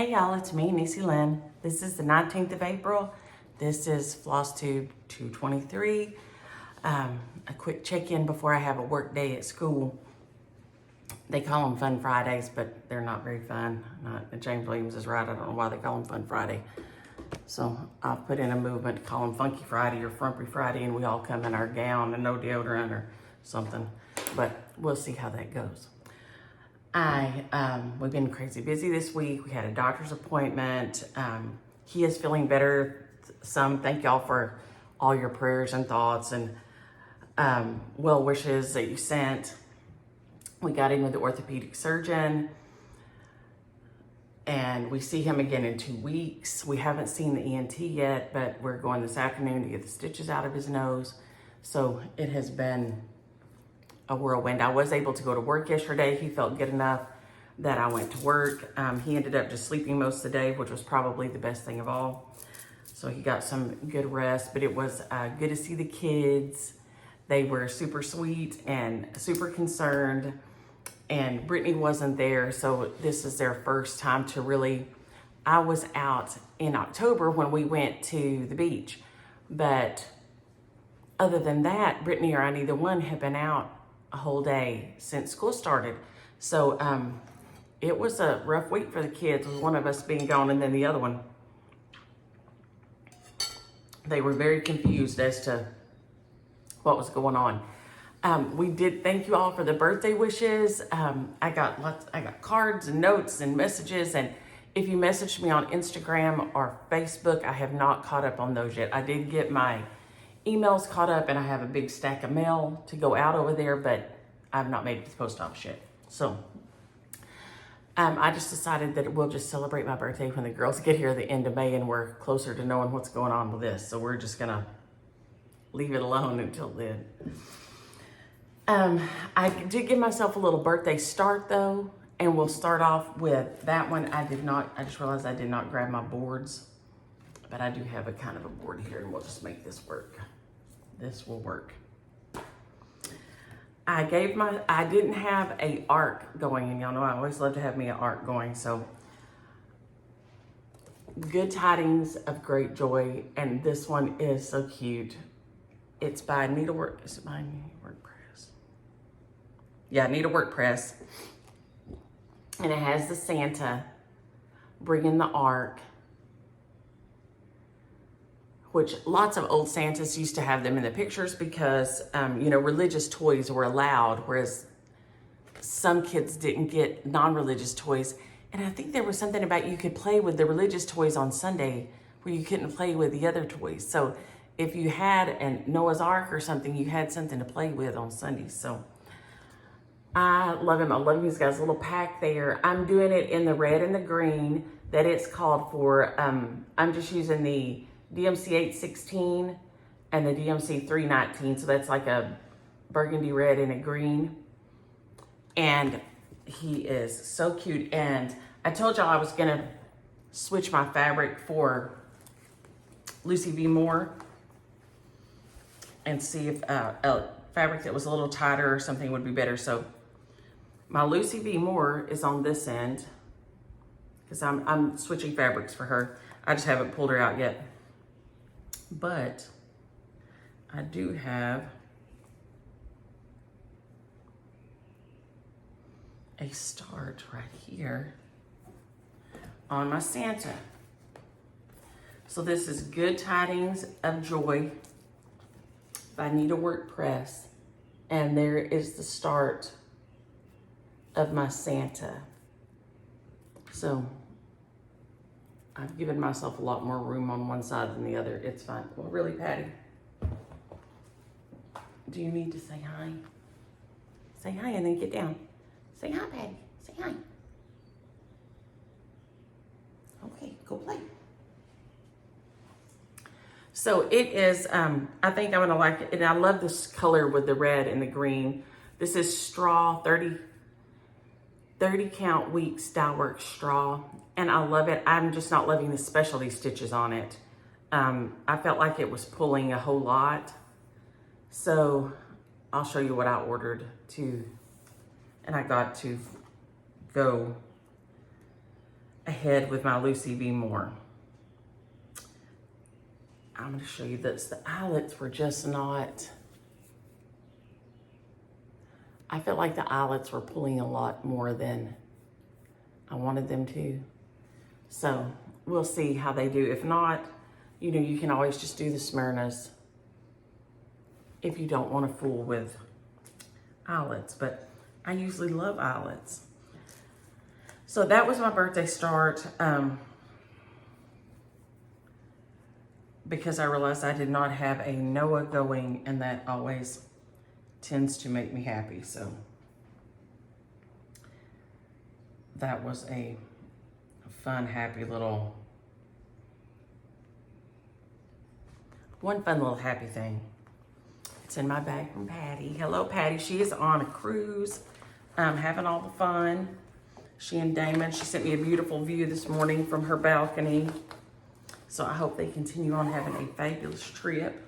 Hey y'all, it's me, Niecy Lynn. This is the 19th of April. This is Flosstube 223. A quick check-in before I have a work day at school. They call them Fun Fridays, but they're not very fun. James Williams is right. I don't know why they call them Fun Friday. So I've put in a movement to call them Funky Friday or Frumpy Friday, and we all come in our gown and no deodorant or something. But we'll see how that goes. We've been crazy busy this week. We had a doctor's appointment. He is feeling better. Thank y'all for all your prayers and thoughts and well wishes that you sent. We got in with the orthopedic surgeon and we see him again in 2 weeks. We haven't seen the ENT yet, but we're going this afternoon to get the stitches out of his nose. So it has been a whirlwind. I was able to go to work yesterday. He felt good enough that I went to work. He ended up just sleeping most of the day, which was probably the best thing of all. So he got some good rest, but it was good to see the kids. They were super sweet and super concerned, and Brittany wasn't there. So this is their first time to really, I was out in October when we went to the beach, but other than that, Brittany or I, neither one have been out a whole day since school started. So it was a rough week for the kids with one of us being gone and then the other one. They were very confused as to what was going on. We did thank you all for the birthday wishes. I got cards and notes and messages, and if you messaged me on Instagram or Facebook, I have not caught up on those yet. I did get my emails caught up and I have a big stack of mail to go out over there, but I've not made it to the post office yet. So I just decided that we'll just celebrate my birthday when the girls get here at the end of May and we're closer to knowing what's going on with this. So we're just gonna leave it alone until then. I did give myself a little birthday start though, and we'll start off with that one. I just realized I did not grab my boards, but I do have a kind of a board here and we'll just make this work. This will work. I didn't have a arc going, and y'all know I always love to have me an arc going, so good tidings of great joy, and this one is so cute. It's by Needlework, is it by Needlework Press? Yeah, Needlework Press, and it has the Santa bringing the ark, which lots of old Santas used to have them in the pictures because, religious toys were allowed, whereas some kids didn't get non-religious toys. And I think there was something about you could play with the religious toys on Sunday where you couldn't play with the other toys. So if you had a Noah's Ark or something, you had something to play with on Sundays. So I love him. I love him. He's got his little pack there. I'm doing it in the red and the green that it's called for. I'm just using the DMC 816 and the DMC 319. So that's like a burgundy red and a green. And he is so cute. And I told y'all I was gonna switch my fabric for Lucy V. Moore and see if a fabric that was a little tighter or something would be better. So my Lucy V. Moore is on this end because I'm switching fabrics for her. I just haven't pulled her out yet. But I do have a start right here on my Santa. So this is Good Tidings of Joy by Needlework Press. And there is the start of my Santa. So I've given myself a lot more room on one side than the other. It's fine. Well, really, Patty, do you need to say hi? Say hi and then get down. Say hi, Patty. Say hi. Okay, go play. So it is, I think I'm gonna like it. And I love this color with the red and the green. This is straw, 30 count weeks dye work straw. And I love it. I'm just not loving the specialty stitches on it. I felt like it was pulling a whole lot. So I'll show you what I ordered too. And I got to go ahead with my Lucy V. Moore. I'm going to show you this. The eyelets were just not, I felt like the eyelets were pulling a lot more than I wanted them to. So we'll see how they do. If not, you know, you can always just do the Smyrnas if you don't want to fool with eyelets, but I usually love eyelets. So that was my birthday start, because I realized I did not have a Noah going, and that always tends to make me happy. So that was a fun, happy little, one fun little happy thing. It's in my bag from Patty. Hello, Patty. She is on a cruise, having all the fun. She and Damon, she sent me a beautiful view this morning from her balcony. So I hope they continue on having a fabulous trip.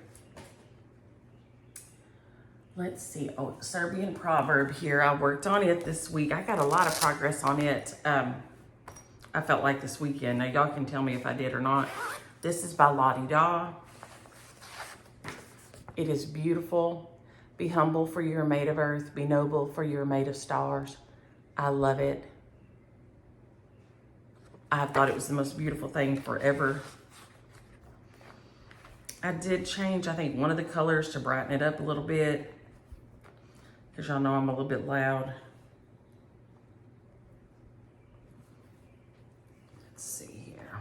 Let's see. Oh, Serbian Proverb here. I worked on it this week. I got a lot of progress on it. I felt like this weekend. Now y'all can tell me if I did or not. This is by La D. It is beautiful. Be humble, for you are made of earth. Be noble, for you are made of stars. I love it. I thought it was the most beautiful thing forever. I did change, I think, one of the colors to brighten it up a little bit, because y'all know I'm a little bit loud. Let's see here.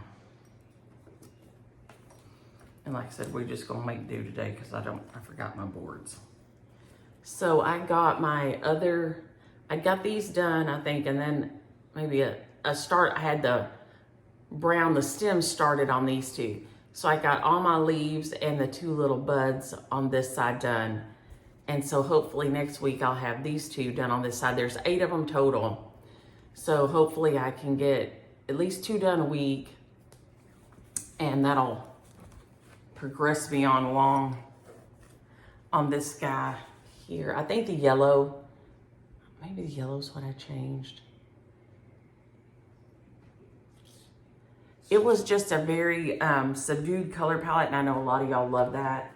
And like I said, we're just gonna make do today because I forgot my boards. So I got I got these done, I think, and then maybe a start, I had the stem started on these two. So I got all my leaves and the two little buds on this side done. And so hopefully next week I'll have these two done on this side. There's 8 of them total. So hopefully I can get at least 2 done a week, and that'll progress me on along on this guy here. I think the yellow, maybe the yellow's what I changed. It was just a very subdued color palette, and I know a lot of y'all love that.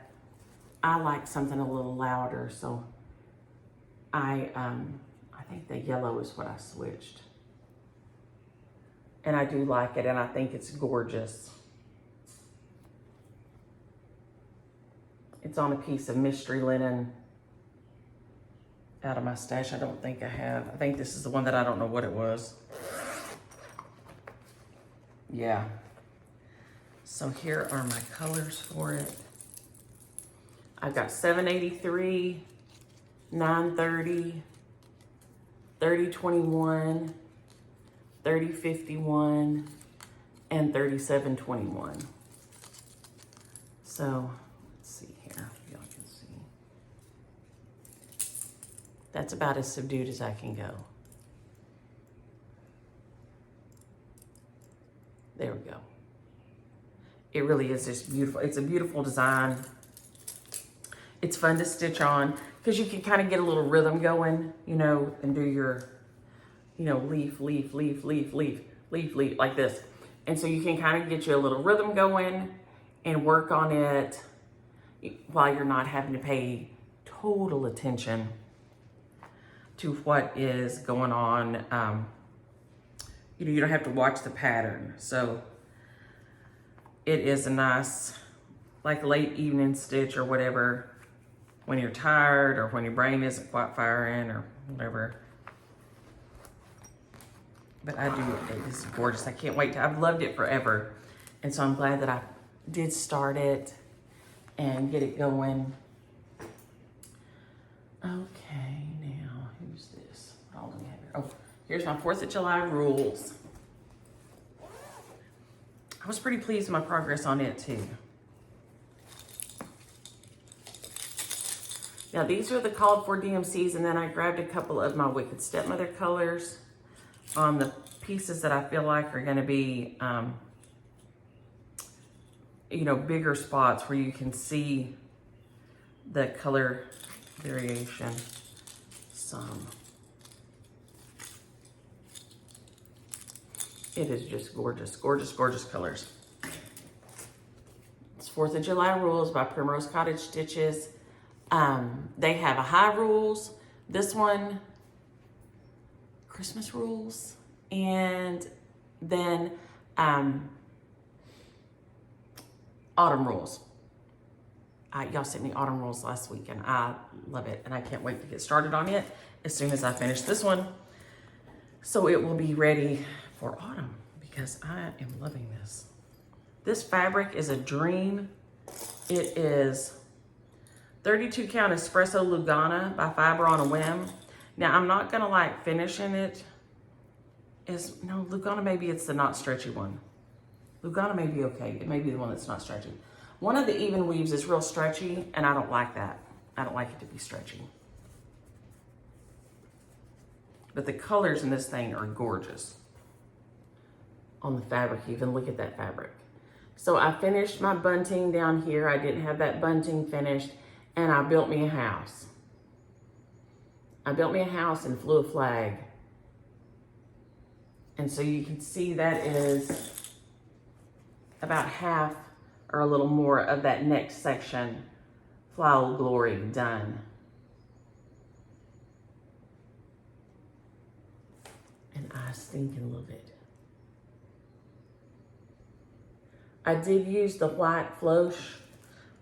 I like something a little louder, so I think the yellow is what I switched. And I do like it, and I think it's gorgeous. It's on a piece of mystery linen out of my stash. I don't think I have. I think this is the one that I don't know what it was. Yeah. So here are my colors for it. I've got 783, 930, 3021, 3051, and 3721. So let's see here, y'all can see. That's about as subdued as I can go. There we go. It really is just beautiful. It's a beautiful design. It's fun to stitch on because you can kind of get a little rhythm going, you know, and do your, you know, leaf, leaf, leaf, leaf, leaf, leaf, leaf, like this. And so you can kind of get you a little rhythm going and work on it while you're not having to pay total attention to what is going on. You know, you don't have to watch the pattern. So it is a nice, like, late evening stitch or whatever, when you're tired or when your brain isn't quite firing or whatever. But I do, this is gorgeous. I can't wait. I've loved it forever. And so I'm glad that I did start it and get it going. Okay, now, who's this? Oh, let me have it. Oh, here's my 4th of July rules. I was pretty pleased with my progress on it too. Now these are the called for DMCs, and then I grabbed a couple of my Wicked Stepmother colors on the pieces that I feel like are gonna be, you know, bigger spots where you can see the color variation some. It is just gorgeous, gorgeous, gorgeous colors. It's 4th of July Rules by Primrose Cottage Stitches. They have a high rules. This one, Christmas rules. And then autumn rules. Y'all sent me autumn rules last week and I love it. And I can't wait to get started on it as soon as I finish this one. So it will be ready for autumn because I am loving this. This fabric is a dream. It is 32 count espresso Lugana by Fiber on a Whim. Now I'm not gonna like finishing it. No, Lugana, maybe it's the not stretchy one. Lugana may be okay. It may be the one that's not stretchy. One of the even weaves is real stretchy and I don't like that. I don't like it to be stretchy. But the colors in this thing are gorgeous. On the fabric, even look at that fabric. So I finished my bunting down here. I didn't have that bunting finished and I built me a house. I built me a house and flew a flag. And so you can see that is about half or a little more of that next section, Flower Glory, done. And I stinking love it. I did use the white Floss,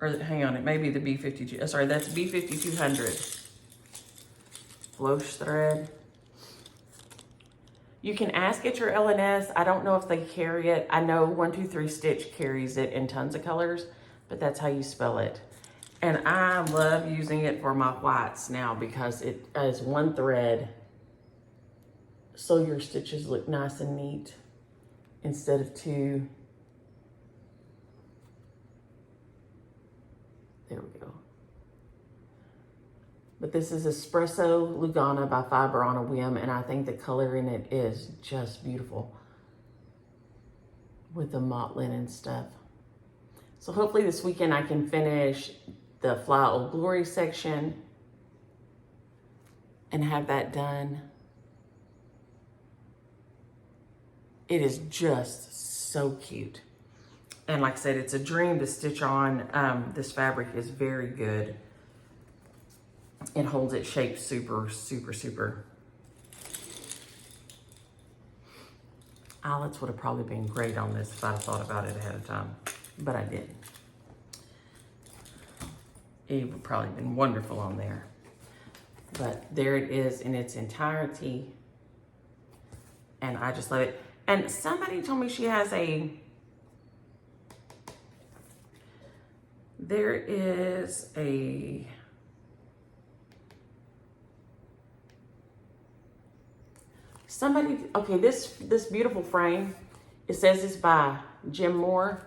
or hang on, it may be the B52, sorry, that's B5200 Floss thread. You can ask at your LNS. I don't know if they carry it. I know 123 Stitch carries it in tons of colors, but that's how you spell it. And I love using it for my whites now because it is one thread, so your stitches look nice and neat instead of two. There we go. But this is Espresso Lugana by Fiber on a Whim, and I think the color in it is just beautiful with the motte linen stuff. So hopefully this weekend I can finish the Fly Old Glory section and have that done. It is just so cute. And like I said, it's a dream to stitch on. This fabric is very good. It holds its shape super, super, super. Eyelets would have probably been great on this if I'd have thought about it ahead of time, but I didn't. It would probably have been wonderful on there. But there it is in its entirety. And I just love it. And somebody told me she has there is a, okay, this beautiful frame, it says it's by Jim Moore.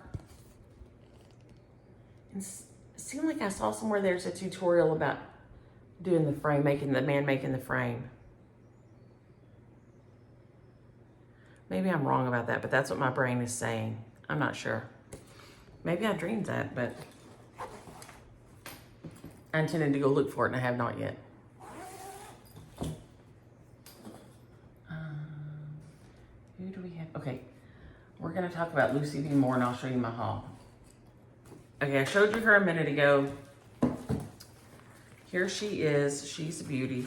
And it seemed like I saw somewhere there's a tutorial about doing the frame, making the frame. Maybe I'm wrong about that, but that's what my brain is saying. I'm not sure. Maybe I dreamed that, but I intended to go look for it and I have not yet. Who do we have? Okay, we're gonna talk about Lucy V. Moore and I'll show you my haul. Okay, I showed you her a minute ago. Here she is, she's a beauty.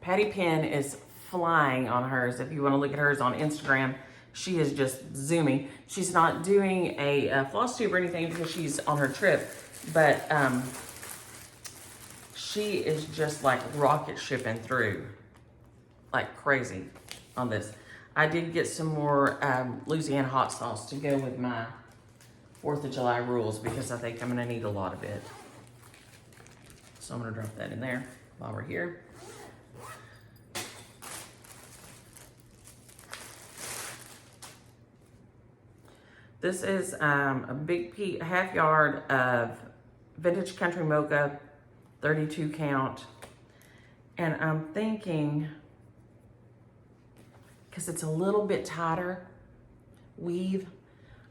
Patty Penn is flying on hers. If you wanna look at hers on Instagram, she is just zooming. She's not doing a Flosstube or anything because she's on her trip, but she is just like rocket shipping through like crazy on this. I did get some more Louisiana hot sauce to go with my 4th of July rules because I think I'm gonna need a lot of it. So I'm gonna drop that in there while we're here. This is a big half yard of Vintage Country Mocha, 32 count. And I'm thinking, because it's a little bit tighter weave,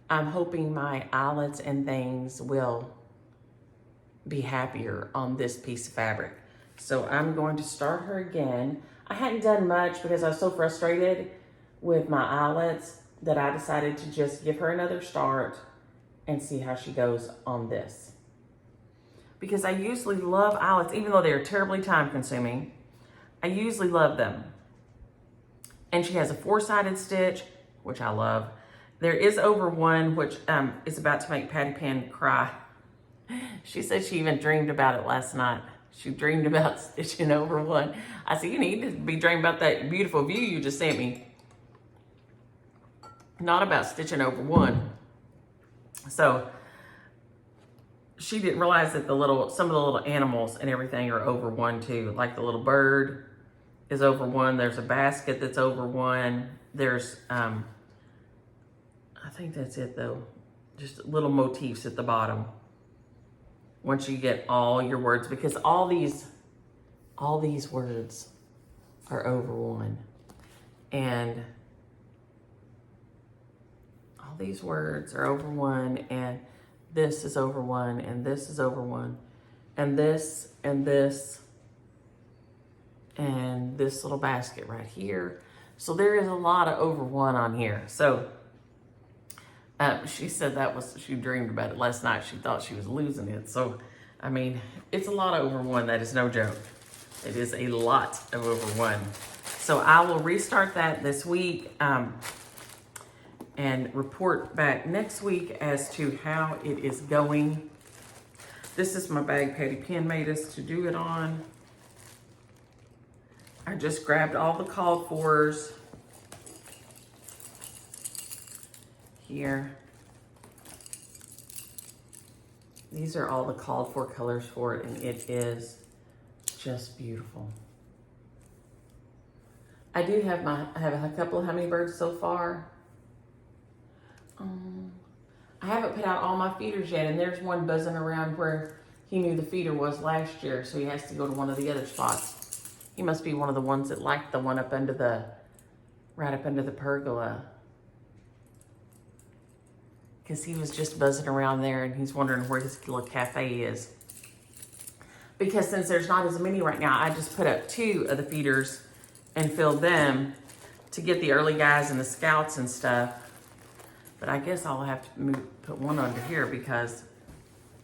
I'm hoping my eyelets and things will be happier on this piece of fabric. So I'm going to start her again. I hadn't done much because I was so frustrated with my eyelets that I decided to just give her another start and see how she goes on this. Because I usually love eyelets, even though they're terribly time consuming. I usually love them. And she has a 4-sided stitch, which I love. There is over one, which is about to make Patty Pan cry. She said she even dreamed about it last night. She dreamed about stitching over one. I said, you need to be dreaming about that beautiful view you just sent me. Not about stitching over one. So she didn't realize that some of the little animals and everything are over one too. Like the little bird is over one. There's a basket that's over one. There's, I think that's it though. Just little motifs at the bottom. Once you get all your words, because all these words are over one. And all these words are over one, and this is over one, and this is over one, and this, and this, and this little basket right here. So there is a lot of over one on here. So she said she dreamed about it last night. She thought she was losing it. So, I mean, it's a lot of over one. That is no joke. It is a lot of over one. So I will restart that this week and report back next week as to how it is going. This is my bag Patty Pan made us to do it on. I just grabbed all the called fors here. These are all the called for colors for it, and it is just beautiful. I do have I have a couple of hummingbirds so far. I haven't put out all my feeders yet, and there's one buzzing around where he knew the feeder was last year, so he has to go to one of the other spots. He must be one of the ones that liked the one up under right up under the pergola. Because he was just buzzing around there, and he's wondering where his little cafe is. Because since there's not as many right now, I just put up 2 of the feeders and filled them to get the early guys and the scouts and stuff. But I guess I'll have to put one under here because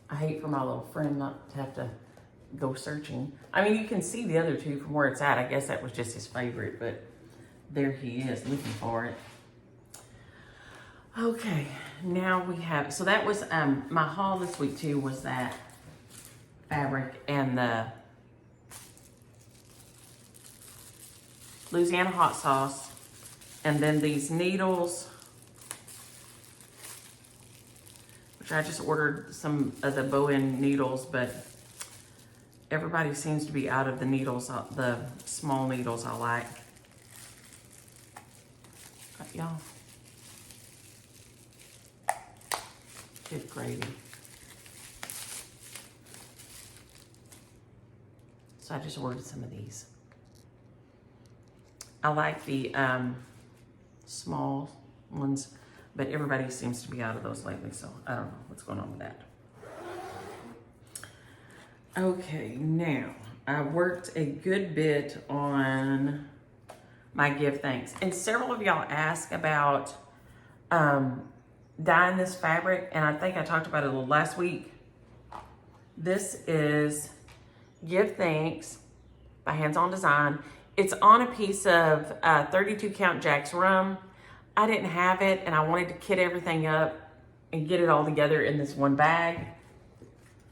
I hate for my little friend not to have to go searching. I mean, you can see the other 2 from where it's at. I guess that was just his favorite, but there he is looking for it. Okay, now we have, so that was my haul this week too, was that fabric and the Louisiana hot sauce, and then these needles, which I just ordered some of the bow-end needles, but everybody seems to be out of the needles, the small needles I like. Y'all. Good gravy. So I just ordered some of these. I like the small ones, but everybody seems to be out of those lately, so I don't know what's going on with that. Okay, now I worked a good bit on my give thanks, and several of y'all asked about dyeing this fabric, and I think I talked about it a little last week. This is Give Thanks by Hands On Design. It's on a piece of 32 count Jack's rum. I didn't have it, and I wanted to kit everything up and get it all together in this one bag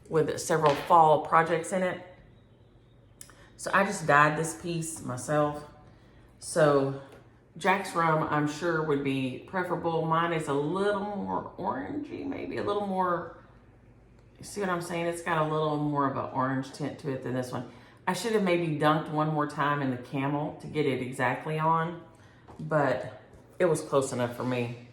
with several fall projects in it. So I just dyed this piece myself. So Jack's rum, I'm sure, would be preferable. Mine is a little more orangey, maybe a little more, you see what I'm saying? It's got a little more of an orange tint to it than this one. I should have maybe dunked one more time in the camel to get it exactly on, but it was close enough for me.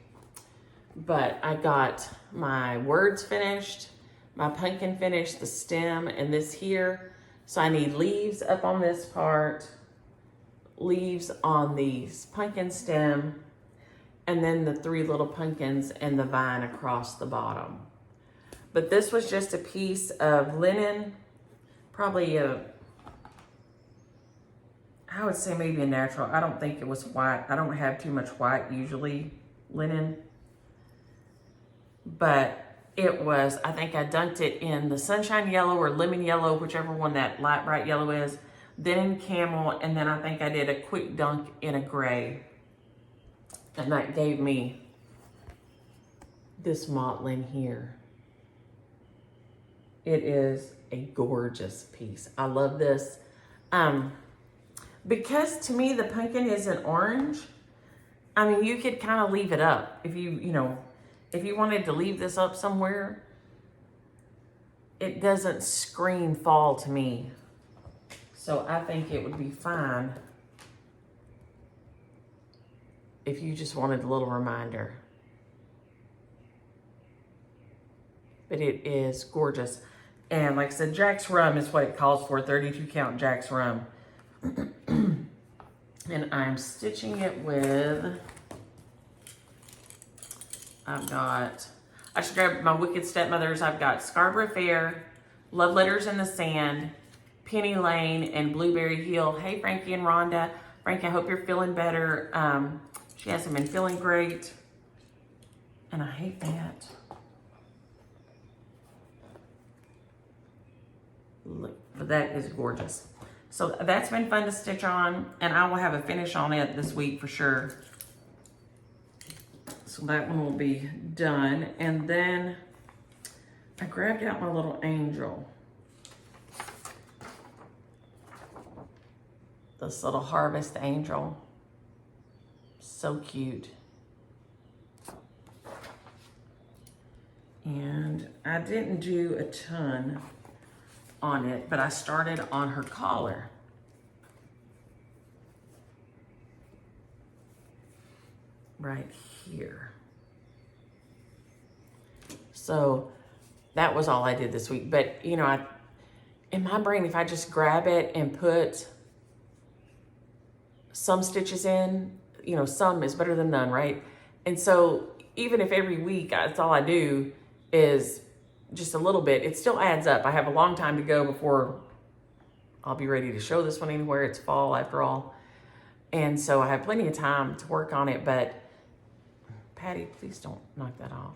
But I got my words finished, my pumpkin finished, the stem, and this here. So I need leaves up on this part, leaves on the pumpkin stem, and then the 3 little pumpkins and the vine across the bottom. But this was just a piece of linen, probably I would say maybe a natural. I don't think it was white. I don't have too much white usually, linen. But it was, I think I dunked it in the sunshine yellow or lemon yellow, whichever one that light bright yellow is. Then in camel, and then I think I did a quick dunk in a gray. And that gave me this motlin here. It is a gorgeous piece. I love this. Because to me, the pumpkin is an orange. I mean, you could kind of leave it up. If if you wanted to leave this up somewhere, it doesn't scream fall to me. So I think it would be fine if you just wanted a little reminder. But it is gorgeous. And like I said, Jack's Rum is what it calls for, 32 count Jack's Rum. And I'm stitching it with, I just grabbed my Wicked Stepmothers. I've got Scarborough Fair, Love Letters in the Sand, Penny Lane, and Blueberry Hill. Hey, Frankie and Rhonda. Frankie, I hope you're feeling better. She hasn't been feeling great. And I hate that. Look, but that is gorgeous. So that's been fun to stitch on, and I will have a finish on it this week for sure. So that one will be done. And then I grabbed out my little angel. This little harvest angel. So cute. And I didn't do a ton on it, but I started on her collar. Right here. So that was all I did this week. But you know, in my brain, if I just grab it and put some stitches in, you know, some is better than none, right? And so even if every week that's all I do is just a little bit, it still adds up. I have a long time to go before I'll be ready to show this one anywhere. It's fall after all. And so I have plenty of time to work on it, but Patty, please don't knock that off.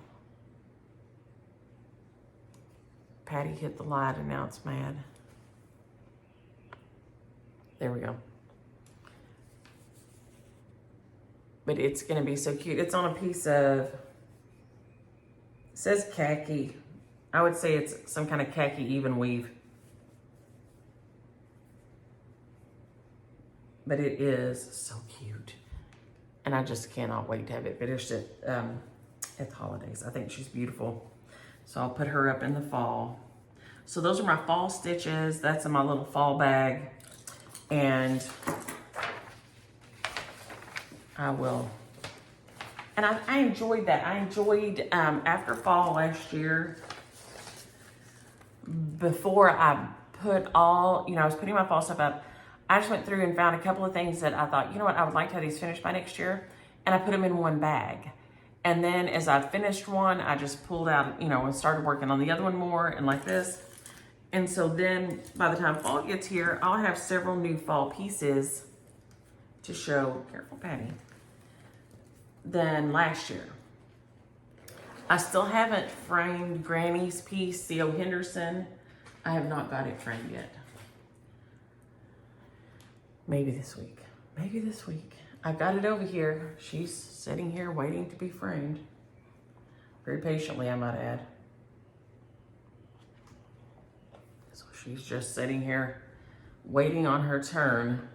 Patty hit the light and now it's mad. There we go. But it's gonna be so cute. It's on a piece of, it says khaki. I would say it's some kind of khaki even weave. But it is so cute. And I just cannot wait to have it finished at the holidays. I think she's beautiful. So I'll put her up in the fall. So those are my fall stitches. That's in my little fall bag. And I will, and I enjoyed that. I enjoyed after fall last year, before I put all, you know, I was putting my fall stuff up, I just went through and found a couple of things that I thought, you know what, I would like to have these finished by next year. And I put them in one bag. And then as I finished one, I just pulled out, you know, and started working on the other one more and like this. And so then by the time fall gets here, I'll have several new fall pieces to show, careful Patty, than last year. I still haven't framed Granny's piece, C.O. Henderson. I have not got it framed yet. Maybe this week. Maybe this week. I've got it over here. She's sitting here waiting to be framed. Very patiently, I might add. So she's just sitting here waiting on her turn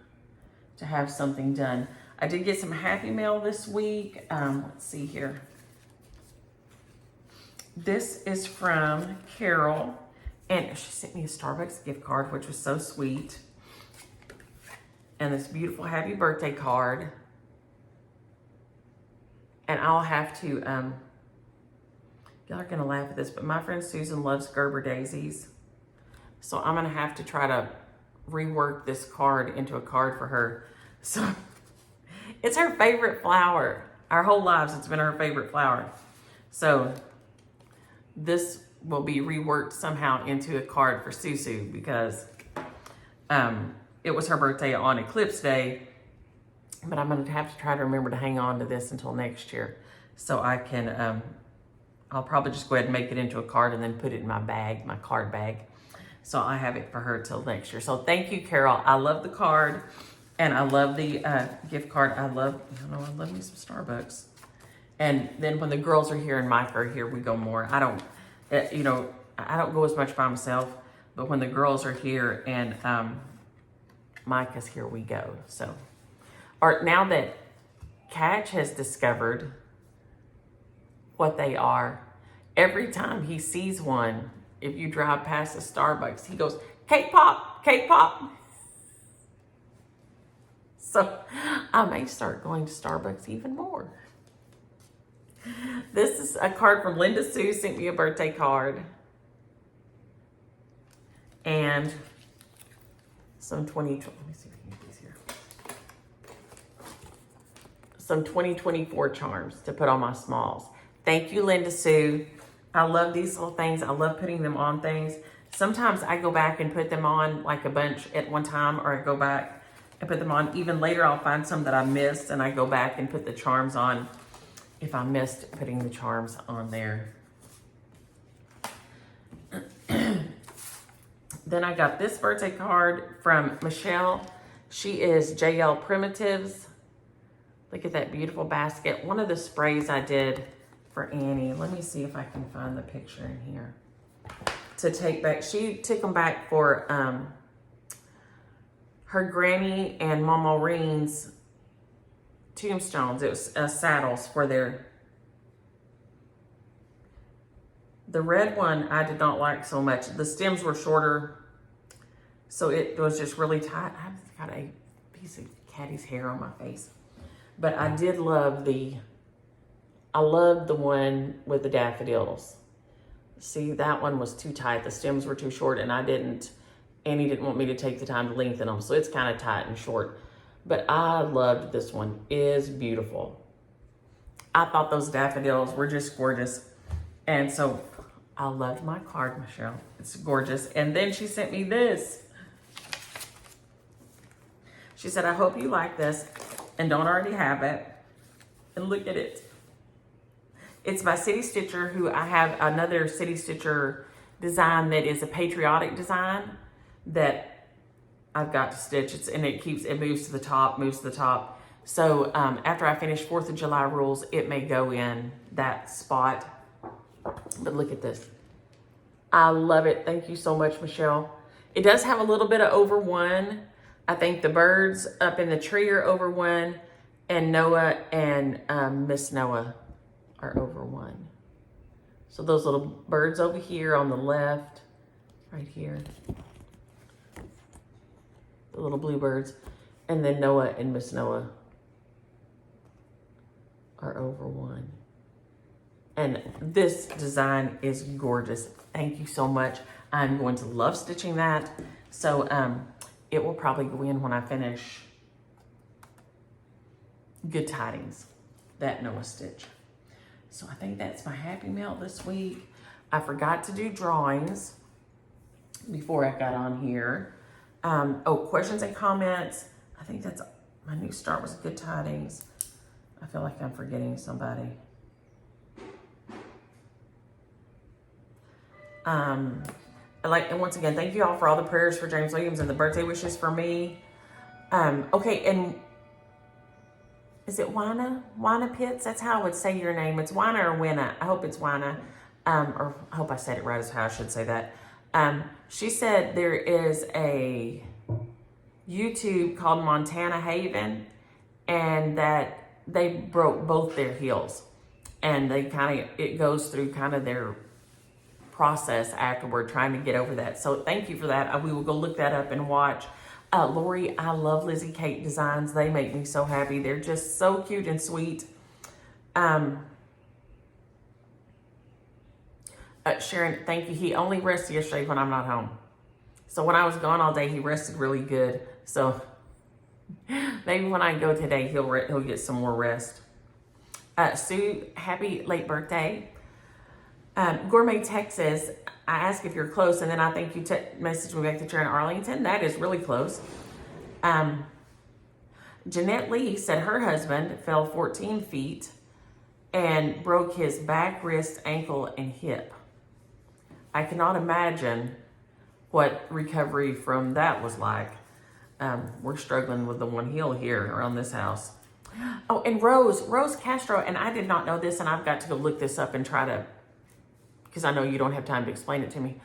to have something done. I did get some Happy Mail this week. Let's see here. This is from Carol, and she sent me a Starbucks gift card, which was so sweet. And this beautiful happy birthday card. And I'll have to, y'all are gonna laugh at this, but my friend Susan loves Gerber daisies. So I'm gonna have to try to rework this card into a card for her. So it's her favorite flower. Our whole lives, it's been her favorite flower. So this will be reworked somehow into a card for Susu because it was her birthday on Eclipse Day, but I'm going to have to try to remember to hang on to this until next year. So I can, I'll probably just go ahead and make it into a card and then put it in my bag, my card bag. So I have it for her till next year. So thank you, Carol. I love the card and I love the gift card. I love me some Starbucks. And then when the girls are here and Mike are here, we go more. I don't go as much by myself, but when the girls are here and Mike is here, we go. So, now that Catch has discovered what they are, every time he sees one, if you drive past a Starbucks, he goes, cake pop, cake pop. So I may start going to Starbucks even more. This is a card from Linda Sue, sent me a birthday card. And some 2024 charms to put on my smalls. Thank you, Linda Sue. I love these little things. I love putting them on things. Sometimes I go back and put them on like a bunch at one time, or I go back and put them on. Even later, I'll find some that I missed and I go back and put the charms on if I missed putting the charms on there. Then I got this birthday card from Michelle. She is JL Primitives. Look at that beautiful basket. One of the sprays I did for Annie. Let me see if I can find the picture in here to take back. She took them back for her granny and Mama Maureen's tombstones. It was saddles for the red one I did not like so much. The stems were shorter, so it was just really tight. I've got a piece of Caddy's hair on my face. But I did love I loved the one with the daffodils. See, that one was too tight. The stems were too short, and Annie didn't want me to take the time to lengthen them, so it's kind of tight and short. But I loved this one. It is beautiful. I thought those daffodils were just gorgeous. And so I loved my card, Michelle. It's gorgeous. And then she sent me this. She said, I hope you like this and don't already have it. And look at it. It's by City Stitcher, who I have another City Stitcher design that is a patriotic design that I've got to stitch. It moves to the top, So after I finish 4th of July rules, it may go in that spot. But look at this. I love it. Thank you so much, Michelle. It does have a little bit of over one. I think the birds up in the tree are over one, and Noah and Miss Noah are over one. So those little birds over here on the left, right here, the little bluebirds, and then Noah and Miss Noah are over one. And this design is gorgeous. Thank you so much. I'm going to love stitching that. So it will probably go in when I finish Good Tidings, that Noah stitch. So I think that's my Happy Mail this week. I forgot to do drawings before I got on here. Questions and comments. I think that's my new start was Good Tidings. I feel like I'm forgetting somebody. And once again, thank you all for all the prayers for James Williams and the birthday wishes for me. Okay, and is it Wina? Wina Pitts? That's how I would say your name. It's Wina or Wina. I hope it's Wina. Or I hope I said it right, is how I should say that. She said there is a YouTube called Montana Haven, and that they broke both their heels. And it goes through kind of their process afterward, trying to get over that. So thank you for that. We will go look that up and watch. Lori, I love Lizzie Kate designs. They make me so happy. They're just so cute and sweet. Sharon, thank you. He only rested yesterday when I'm not home. So when I was gone all day, he rested really good. So maybe when I go today, he'll get some more rest. Sue, happy late birthday. Gourmet Texas, I asked if you're close, and then I think you messaged me back that you're in Arlington. That is really close. Um, Jeanette Lee said her husband fell 14 feet and broke his back, wrist, ankle, and hip. I cannot imagine what recovery from that was like. We're struggling with the one heel here around this house. Oh, and Rose Castro, and I did not know this, and I've got to go look this up and try to, because I know you don't have time to explain it to me.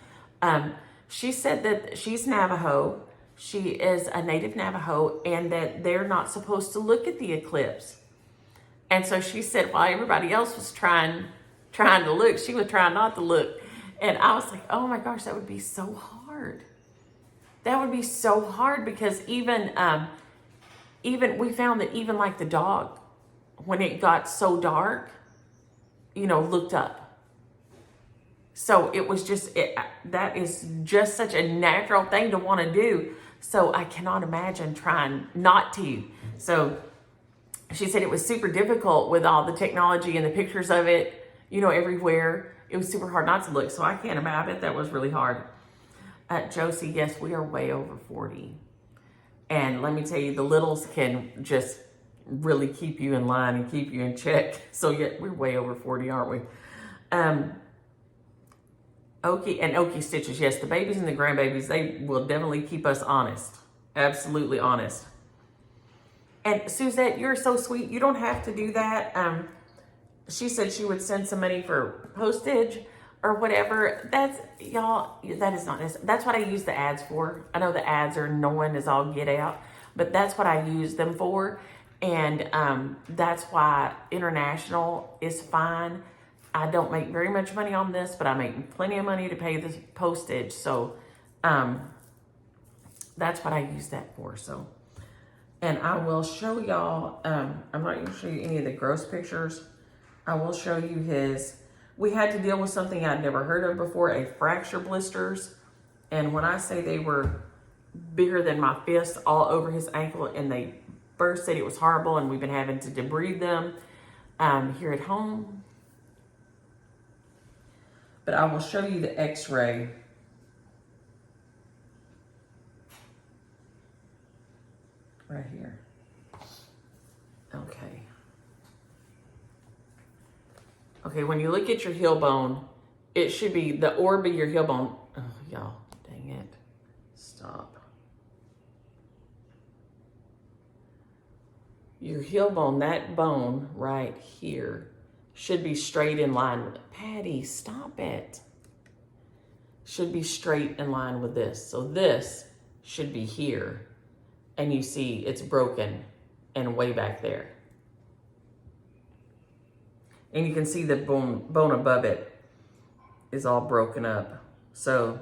She said that she's Navajo. She is a native Navajo, and that they're not supposed to look at the eclipse. And so she said while everybody else was trying to look, she was trying not to look. And I was like, oh my gosh, that would be so hard. That would be so hard, because even we found that even like the dog, when it got so dark, looked up. So it was just, that is just such a natural thing to want to do. So I cannot imagine trying not to. So she said it was super difficult with all the technology and the pictures of it, everywhere. It was super hard not to look. So I can't imagine. I bet that was really hard. Josie, yes, we are way over 40. And let me tell you, the littles can just really keep you in line and keep you in check. So yeah, we're way over 40, aren't we? Okie stitches. Yes, the babies and the grandbabies, they will definitely keep us honest. Absolutely honest. And Suzette, you're so sweet. You don't have to do that. She said she would send some money for postage or whatever. That's, y'all, that is not, that's what I use the ads for. I know the ads are annoying as all get out, but that's what I use them for. And that's why international is fine. I don't make very much money on this, but I make plenty of money to pay the postage. So that's what I use that for. So, and I will show y'all, I'm not going to show you any of the gross pictures. I will show you his, we had to deal with something I'd never heard of before, a fracture blisters. And when I say they were bigger than my fist all over his ankle, and they first said it was horrible, and we've been having to debride them here at home. But I will show you the x-ray. Right here. Okay. Okay, when you look at your heel bone, it should be the orb of your heel bone. Oh, y'all, dang it. Stop. Your heel bone, that bone right here, should be straight in line with it. Patty, stop it. Should be straight in line with this. So this should be here. And you see it's broken and way back there. And you can see the bone above it is all broken up. So,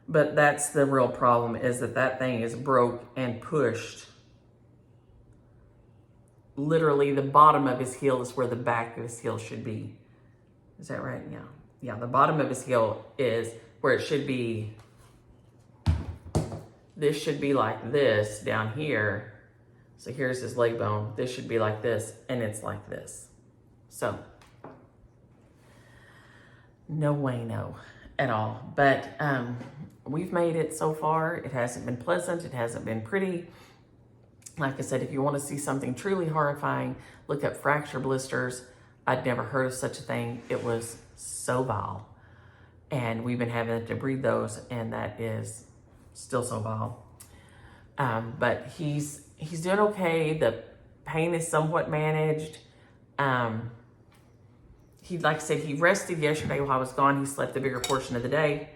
but that's the real problem, is that thing is broke and pushed. Literally the bottom of his heel is where the back of his heel should be. Is that right? Yeah. Yeah, the bottom of his heel is where it should be. This should be like this down here. So here's his leg bone. This should be like this, and it's like this. So, no way, no, at all. But we've made it so far. It hasn't been pleasant. It hasn't been pretty. Like I said, if you want to see something truly horrifying, look up fracture blisters. I'd never heard of such a thing. It was so vile. And we've been having to breed those, and that is still so vile. But he's doing okay. The pain is somewhat managed. Like I said, he rested yesterday while I was gone. He slept the bigger portion of the day.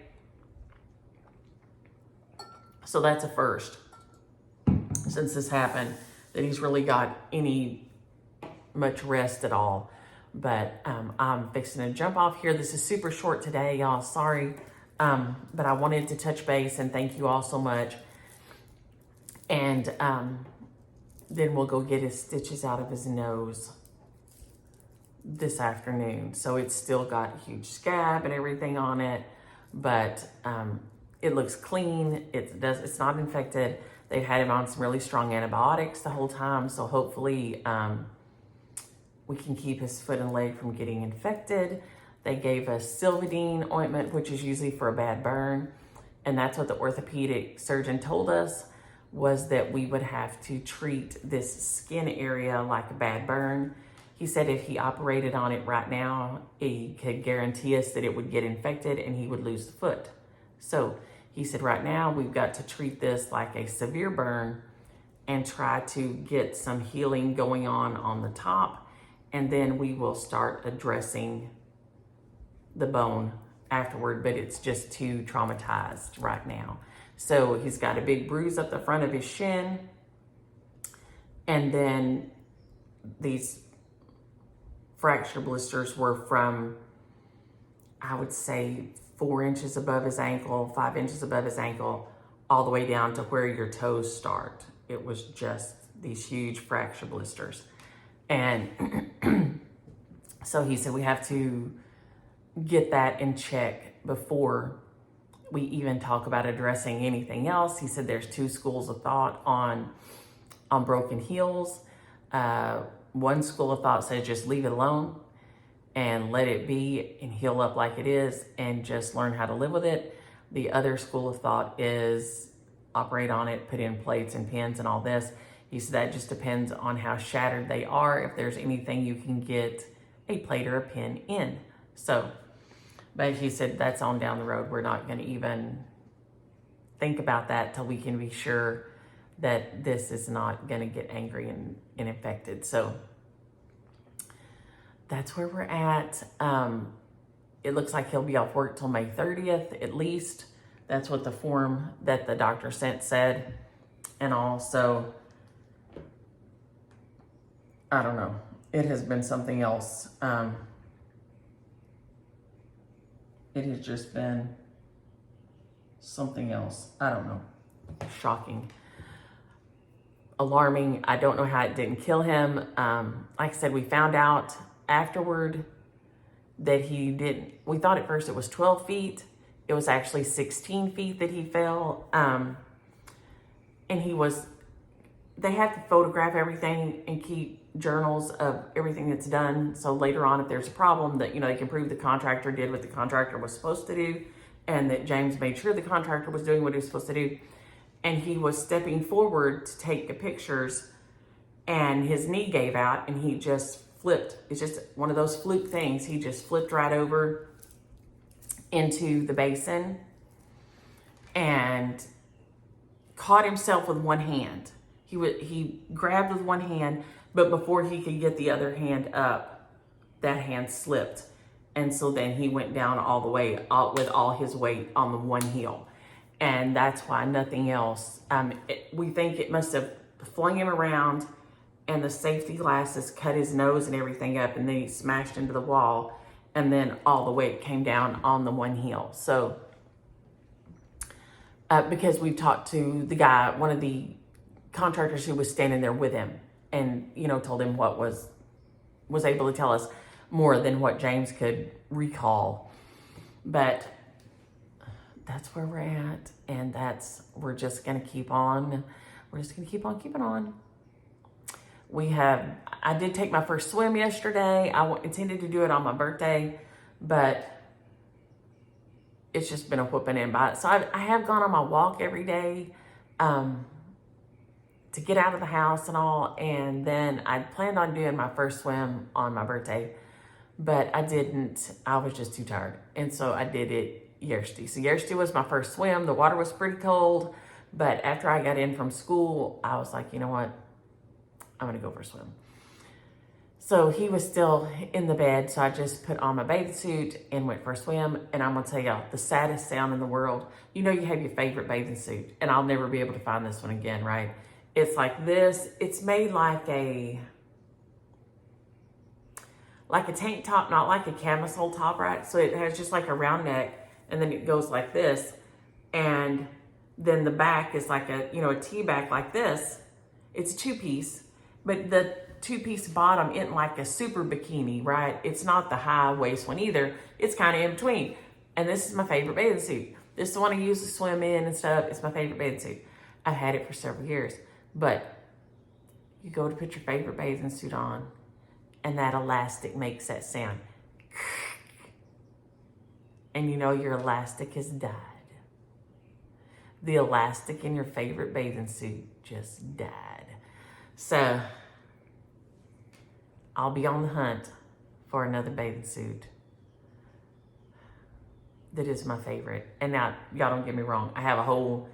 So that's a first since this happened, that he's really got much rest at all. But I'm fixing to jump off here. This is super short today, y'all. Sorry. But I wanted to touch base and thank you all so much. And then we'll go get his stitches out of his nose this afternoon. So it's still got a huge scab and everything on it, but it looks clean. It's not infected. They've had him on some really strong antibiotics the whole time. So hopefully we can keep his foot and leg from getting infected. They gave us Silvadine ointment, which is usually for a bad burn. And that's what the orthopedic surgeon told us. was that we would have to treat this skin area like a bad burn. He said if he operated on it right now, he could guarantee us that it would get infected and he would lose the foot. So he said right now we've got to treat this like a severe burn and try to get some healing going on the top, and then we will start addressing the bone afterward, but it's just too traumatized right now. So he's got a big bruise up the front of his shin, and then these fracture blisters were from, I would say, 4 inches above his ankle, 5 inches above his ankle, all the way down to where your toes start. It was just these huge fracture blisters. And so he said we have to get that in check before we even talk about addressing anything else. He said there's 2 schools of thought on broken heels. One school of thought says just leave it alone and let it be and heal up like it is and just learn how to live with it. The other school of thought is operate on it, put in plates and pins and all this. He said that just depends on how shattered they are, if there's anything you can get a plate or a pin in. So, but he said that's on down the road. We're not going to even think about that till we can be sure that this is not going to get angry and infected. So that's where we're at. It looks like he'll be off work till May 30th at least. That's what the form that the doctor sent said. And also, I don't know. It has been something else. It has just been something else. I don't know. Shocking. Alarming. I don't know how it didn't kill him. Like I said, we found out afterward that he didn't. We thought at first it was 12 feet. It was actually 16 feet that he fell. And they have to photograph everything and keep journals of everything that's done. So later on, if there's a problem, that, they can prove the contractor did what the contractor was supposed to do and that James made sure the contractor was doing what he was supposed to do. And he was stepping forward to take the pictures and his knee gave out and he just flipped. It's just one of those fluke things. He just flipped right over into the basin and caught himself with one hand. He grabbed with one hand, but before he could get the other hand up, that hand slipped. And so then he went down all the way with all his weight on the one heel. And that's why nothing else. We think it must have flung him around and the safety glasses cut his nose and everything up, and then he smashed into the wall, and then all the weight came down on the one heel. So because we've talked to the guy, one of the contractors who was standing there with him, and told him what was able to tell us more than what James could recall. But that's where we're at, and we're just gonna keep on. We're just gonna keep on keeping on. I did take my first swim yesterday. I intended to do it on my birthday, but it's just been a whooping in by it. So I have gone on my walk every day to get out of the house and all. And then I planned on doing my first swim on my birthday, but I didn't. I was just too tired. And so I did it yesterday. So yesterday was my first swim. The water was pretty cold, but after I got in from school, I was like, you know what? I'm gonna go for a swim. So he was still in the bed, so I just put on my bathing suit and went for a swim. And I'm gonna tell y'all, the saddest sound in the world, you have your favorite bathing suit, and I'll never be able to find this one again, right? It's like this. It's made like a tank top, not like a camisole top, right? So it has just like a round neck, and then it goes like this, and then the back is like a tee back like this. It's a 2-piece. But the 2-piece bottom isn't like a super bikini, right? It's not the high waist one either. It's kind of in between. And this is my favorite bathing suit. This is the one I use to swim in and stuff. It's my favorite bathing suit. I've had it for several years. But you go to put your favorite bathing suit on, and that elastic makes that sound. And your elastic has died. the elastic in your favorite bathing suit just died. So I'll be on the hunt for another bathing suit that is my favorite. And now, y'all don't get me wrong, I have a whole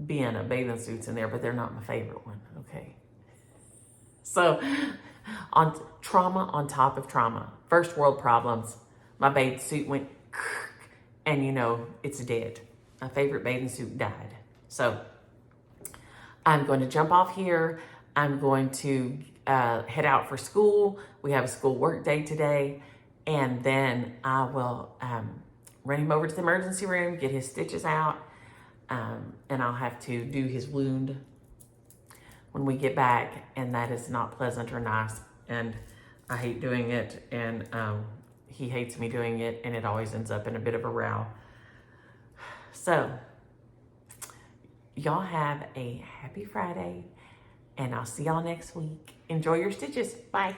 bin of bathing suits in there, but they're not my favorite one, okay? So, on trauma on top of trauma. First world problems. My bathing suit went, and you know, it's dead. My favorite bathing suit died. So, I'm going to jump off here. I'm going to head out for school. We have a school work day today. And then I will run him over to the emergency room, get his stitches out, and I'll have to do his wound when we get back, and that is not pleasant or nice, and I hate doing it, and he hates me doing it, and it always ends up in a bit of a row. So, y'all have a happy Friday, and I'll see y'all next week. Enjoy your stitches. Bye.